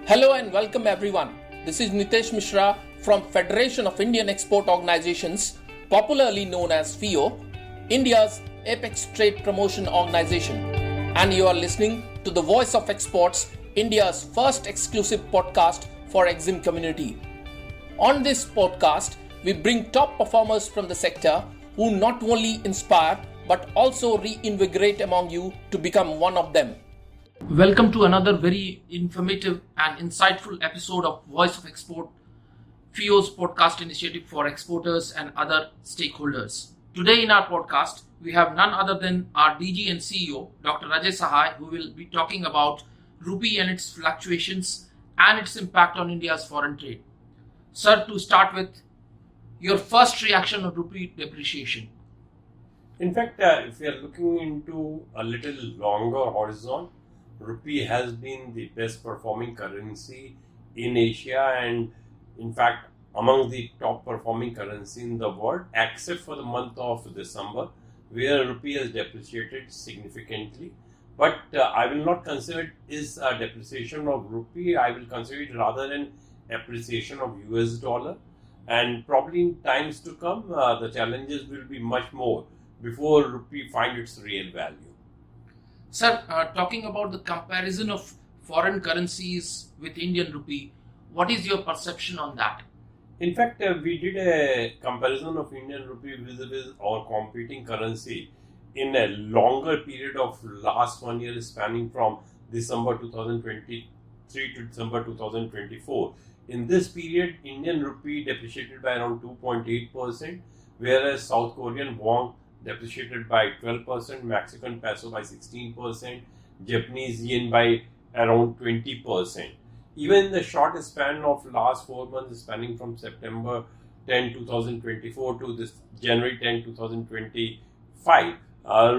Hello and welcome everyone. This is Nitesh Mishra from Federation of Indian Export Organizations, popularly known as FIEO, India's apex trade promotion organization. And you are listening to the Voice of Exports, India's first exclusive podcast for EXIM community. On this podcast, we bring top performers from the sector who not only inspire but also reinvigorate among you to become one of them. Welcome to another very informative and insightful episode of Voice of Export, FIEO's podcast initiative for exporters and other stakeholders. Today in our podcast, we have none other than our DG and CEO, Dr. Ajay Sahai, who will be talking about rupee and its fluctuations and its impact on India's foreign trade. Sir, to start with, your first reaction on rupee depreciation. In fact, if we are looking into a little longer horizon, rupee has been the best performing currency in Asia and in fact among the top performing currency in the world, except for the month of December where rupee has depreciated significantly. But I will not consider it is a depreciation of rupee. I will consider it rather an appreciation of US dollar, and probably in times to come the challenges will be much more before rupee find its real value. Sir, talking about the comparison of foreign currencies with Indian rupee, what is your perception on that? In fact, we did a comparison of Indian rupee vis-a-vis our competing currency in a longer period of last 1 year, spanning from December 2023 to December 2024. In this period, Indian rupee depreciated by around 2.8%, whereas South Korean won depreciated by 12%, Mexican peso by 16%, Japanese yen by around 20%. Even in the short span of last 4 months, spanning from September 10, 2024 to this January 10, 2025,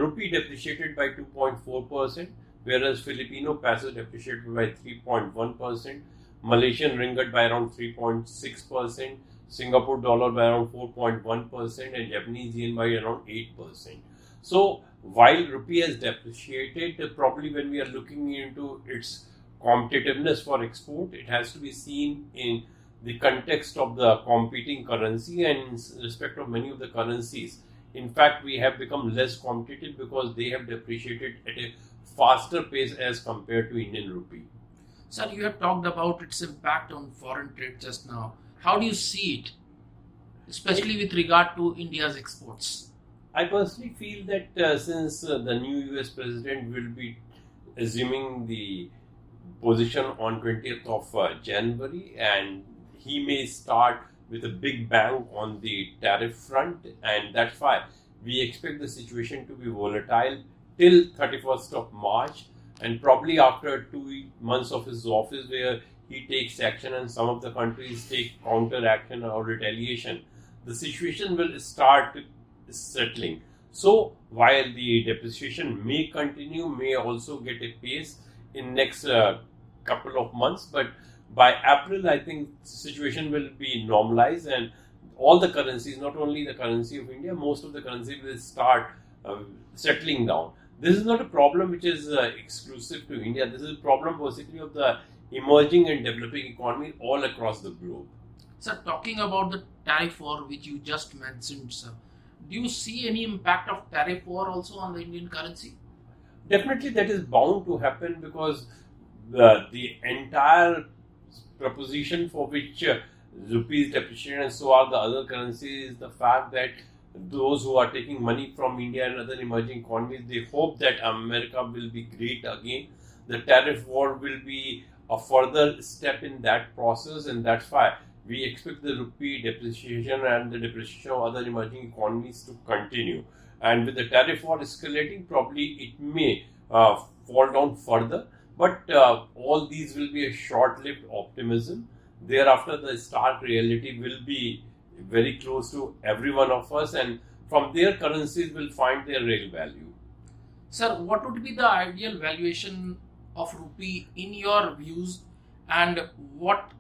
rupee depreciated by 2.4%, whereas Filipino peso depreciated by 3.1%, Malaysian ringgit by around 3.6%, Singapore dollar by around 4.1%, and Japanese yen by around 8%. So while rupee has depreciated, probably when we are looking into its competitiveness for export, it has to be seen in the context of the competing currency and in respect of many of the currencies. In fact, we have become less competitive because they have depreciated at a faster pace as compared to Indian rupee. Sir, you have talked about its impact on foreign trade just now. How do you see it, especially with regard to India's exports? I personally feel that since the new US president will be assuming the position on 20th of January, and he may start with a big bang on the tariff front, and that's why we expect the situation to be volatile till 31st of March, and probably after 2 months of his office where he takes action and some of the countries take counter action or retaliation, the situation will start settling. So while the depreciation may continue, may also get a pace in next couple of months, but by April I think the situation will be normalized and all the currencies, not only the currency of India, most of the currencies will start settling down. This is not a problem which is exclusive to India. This is a problem basically of the emerging and developing economy all across the globe. Sir, talking about the tariff war which you just mentioned, sir, do you see any impact of tariff war also on the Indian currency? Definitely that is bound to happen because the entire proposition for which rupees depreciation and so are the other currencies is the fact that those who are taking money from India and other emerging economies, they hope that America will be great again. The tariff war will be a further step in that process, and that's why we expect the rupee depreciation and the depreciation of other emerging economies to continue. And with the tariff war escalating, probably it may fall down further, but all these will be a short-lived optimism. Thereafter, the stark reality will be very close to every one of us, and from there currencies will find their real value. Sir, what would be the ideal valuation of rupee in your views, and what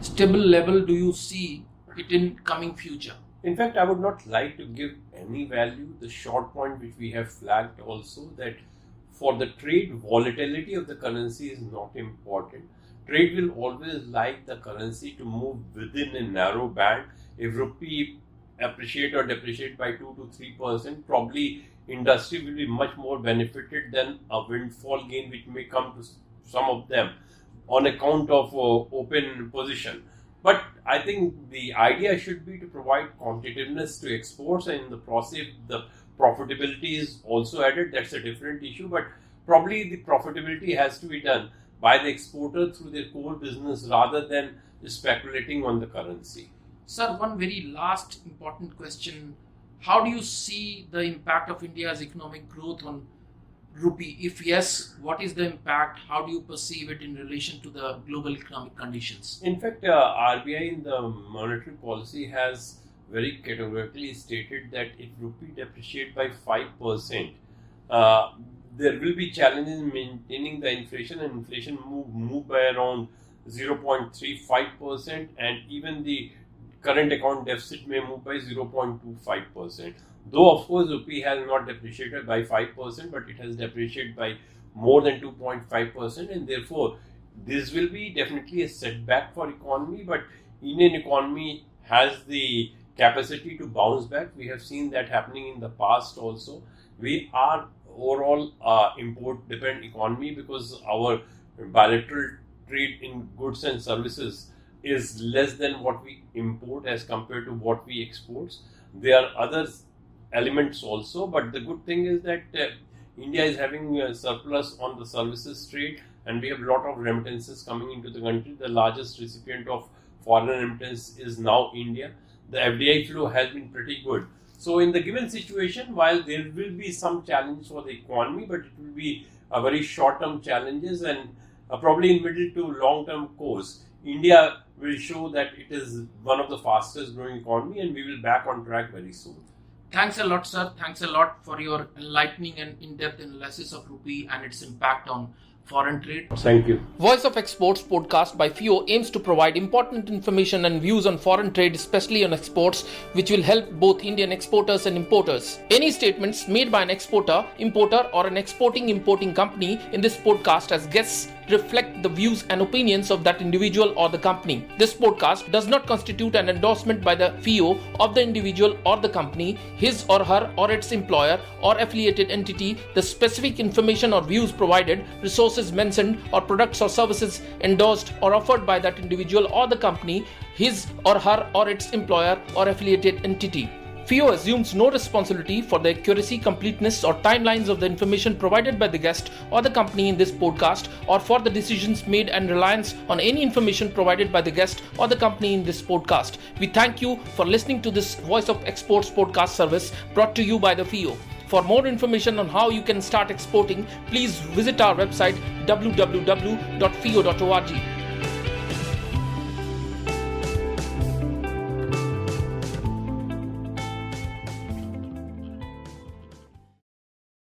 stable level do you see it in coming future? In fact, I would not like to give any value. The short point which we have flagged also, that for the trade, volatility of the currency is not important. trade will always like the currency to move within a narrow band. If rupee appreciate or depreciate by 2 to 3%, probably industry will be much more benefited than a windfall gain which may come to some of them on account of open position. But I think the idea should be to provide competitiveness to exports, and in the process the profitability is also added. That's a different issue, but probably the profitability has to be done by the exporter through their core business rather than speculating on the currency. Sir, one very last important question. How do you see the impact of India's economic growth on rupee? If yes, what is the impact? How do you perceive it in relation to the global economic conditions? In fact, RBI in the monetary policy has very categorically stated that if rupee depreciate by 5%, there will be challenges in maintaining the inflation, and inflation move by around 0.35%, and even the current account deficit may move by 0.25%. Though of course rupee has not depreciated by 5%, but it has depreciated by more than 2.5%, and therefore this will be definitely a setback for economy. But Indian economy has the capacity to bounce back. We have seen that happening in the past also. We are overall import dependent economy because our bilateral trade in goods and services is less than what we import as compared to what we export. There are other elements also, but the good thing is that India is having a surplus on the services trade, and we have a lot of remittances coming into the country. The largest recipient of foreign remittance is now India. The FDI flow has been pretty good. So in the given situation, while there will be some challenge for the economy, but it will be a very short-term challenges, and probably in middle to long-term course, India will show that it is one of the fastest growing economy, and we will back on track very soon. Thanks a lot, sir. Thanks a lot for your enlightening and in-depth analysis of rupee and its impact on foreign trade. Thank you. Voice of Exports podcast by FIEO aims to provide important information and views on foreign trade, especially on exports, which will help both Indian exporters and importers. Any statements made by an exporter, importer, or an importing company in this podcast as guests reflect the views and opinions of that individual or the company. This podcast does not constitute an endorsement by the FIEO of the individual or the company, his or her or its employer or affiliated entity. The specific information or views provided, resources mentioned, or products or services endorsed or offered by that individual or the company, his or her or its employer or affiliated entity. FIEO assumes no responsibility for the accuracy, completeness, or timelines of the information provided by the guest or the company in this podcast, or for the decisions made and reliance on any information provided by the guest or the company in this podcast. We thank you for listening to this Voice of Exports podcast service brought to you by the FIEO. For more information on how you can start exporting, please visit our website www.fio.org.